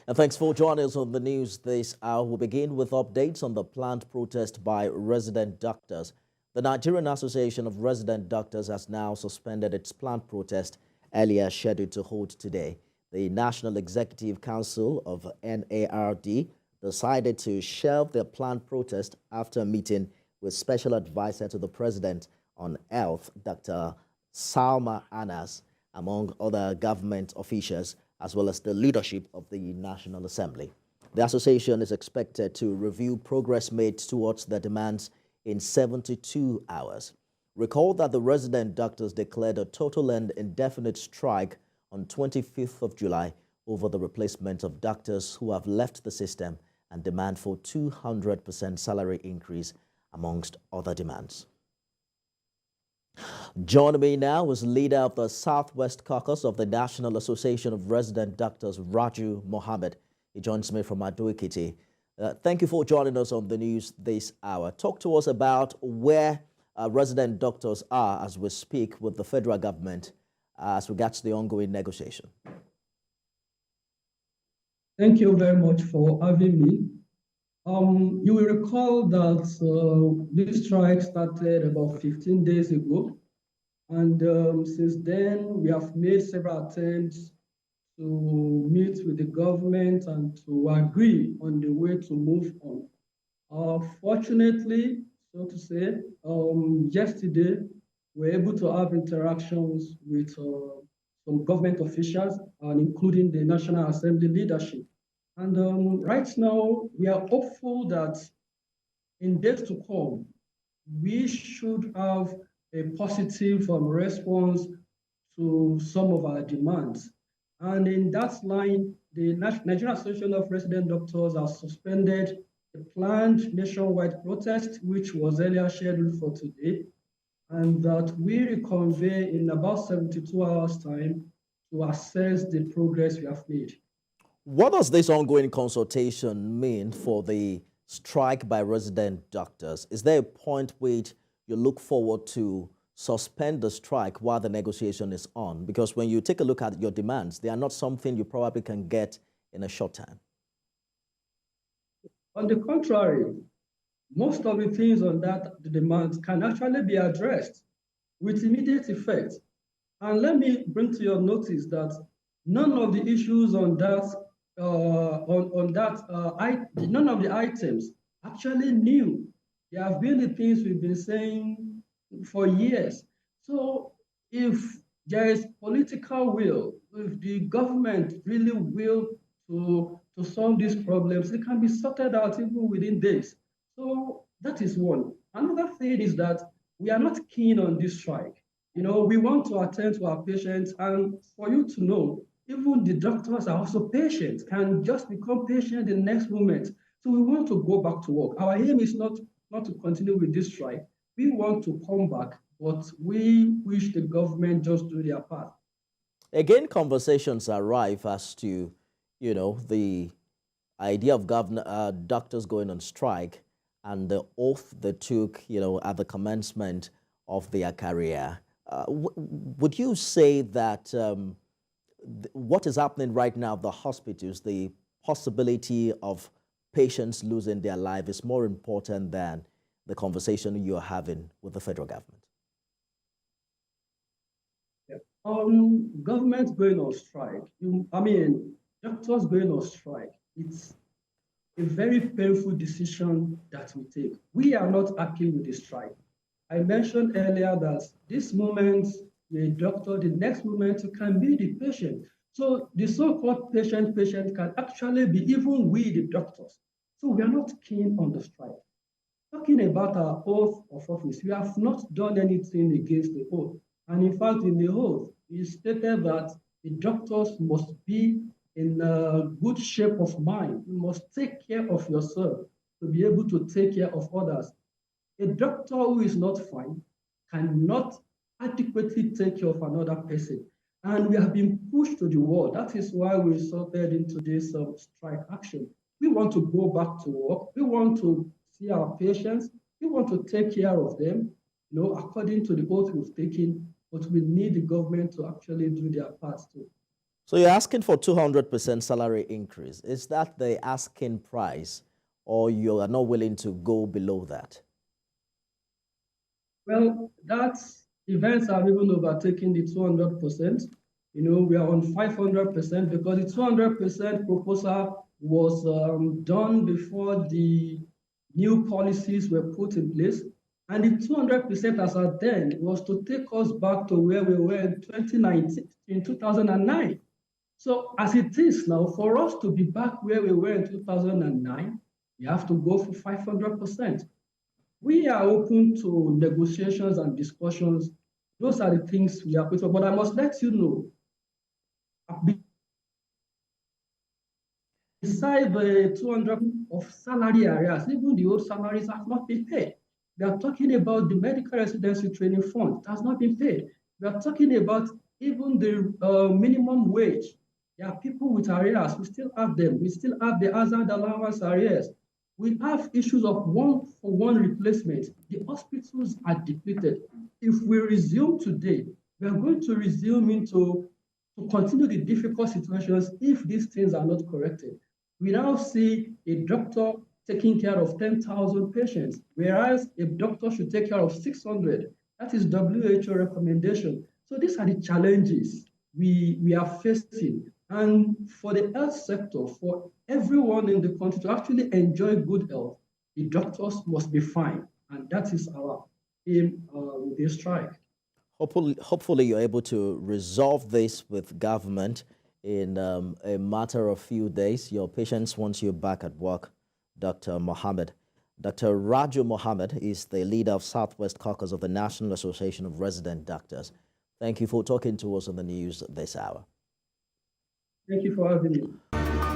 And thanks for joining us on the news this hour. We'll begin with updates on the planned protest by resident doctors. The Nigerian Association of Resident Doctors has now suspended its planned protest earlier scheduled to hold today. The National Executive Council of NARD decided to shelve their planned protest after a meeting with Special Advisor to the President on Health, Dr. Salma Anas, among other government officials, as well as the leadership of the National Assembly. The association is expected to review progress made towards their demands in 72 hours. Recall that the resident doctors declared a total and indefinite strike on 25th of July over the replacement of doctors who have left the system and demand for 200% salary increase, amongst other demands. Joining me now is leader of the Southwest Caucus of the National Association of Resident Doctors, Raju Mohammed. He joins me from Ado-Ekiti. Thank you for joining us on the news this hour. Talk to us about where resident doctors are as we speak with the federal government as regards to the ongoing negotiation. Thank you very much for having me. You will recall that this strike started about 15 days ago. And since then, we have made several attempts to meet with the government and to agree on the way to move on. Fortunately, so to say, yesterday, we were able to have interactions with some government officials, and including the National Assembly leadership. And right now, we are hopeful that in days to come, we should have a positive response to some of our demands. And in that line, the Nigerian Association of Resident Doctors has suspended a planned nationwide protest, which was earlier scheduled for today, and that we reconvene in about 72 hours' time to assess the progress we have made. What does this ongoing consultation mean for the strike by resident doctors? Is there a point where you look forward to suspend the strike while the negotiation is on? Because when you take a look at your demands, they are not something you probably can get in a short time. On the contrary, most of the things on that the demands can actually be addressed with immediate effect. And let me bring to your notice that none of the issues on that none of the items actually new. They have been the things we've been saying for years. So if there is political will, if the government really will to solve these problems, it can be sorted out even within days. So that is one. Another thing is that we are not keen on this strike. You know, we want to attend to our patients, and for you to know, even the doctors are also patients, can just become patient the next moment. So we want to go back to work. Our aim is not to continue with this strike. We want to come back, but we wish the government just do their part. Again, conversations arrive as to, the idea of doctors going on strike and the oath they took, at the commencement of their career. Would you say that what is happening right now at the hospitals, the possibility of patients losing their life, is more important than the conversation you're having with the federal government? Yeah. Government going on strike, doctors going on strike, it's a very painful decision that we take. We are not happy with the strike. I mentioned earlier that this moment you're a doctor, the next moment you can be the patient. So the so-called patient can actually be even we, the doctors. So we are not keen on the strike. Talking about our oath of office, we have not done anything against the oath. And in fact, in the oath, it stated that the doctors must be in a good shape of mind. You must take care of yourself to be able to take care of others. A doctor who is not fine cannot adequately take care of another person. And we have been pushed to the wall. That is why we sorted into this strike action. We want to go back to work. We want to see our patients. We want to take care of them, according to the oath we've taken, but we need the government to actually do their part too. So you're asking for 200% salary increase. Is that the asking price, or you are not willing to go below that? Well, that's events have even overtaken the 200%. We are on 500% because the 200% proposal was done before the new policies were put in place. And the 200% as at then was to take us back to where we were in 2019, in 2009. So as it is now, for us to be back where we were in 2009, we have to go for 500%. We are open to negotiations and discussions. Those are the things we are putting. But I must let you know, besides the 200 of salary areas, even the old salaries have not been paid. We are talking about the medical residency training fund. It has not been paid. We are talking about even the minimum wage. There are people with arrears. We still have them. We still have the hazard allowance arrears. We have issues of one-for-one replacement. The hospitals are depleted. If we resume today, we are going to resume into to continue the difficult situations if these things are not corrected. We now see a doctor taking care of 10,000 patients, whereas a doctor should take care of 600. That is WHO recommendation. So these are the challenges we are facing. And for the health sector, for everyone in the country to actually enjoy good health, the doctors must be fine. And that is our aim with this strike. Hopefully you're able to resolve this with government in a matter of few days. Your patients want you back at work, Dr. Mohammed. Dr. Raju Mohammed is the leader of Southwest Caucus of the National Association of Resident Doctors. Thank you for talking to us on the news this hour. Thank you for having me.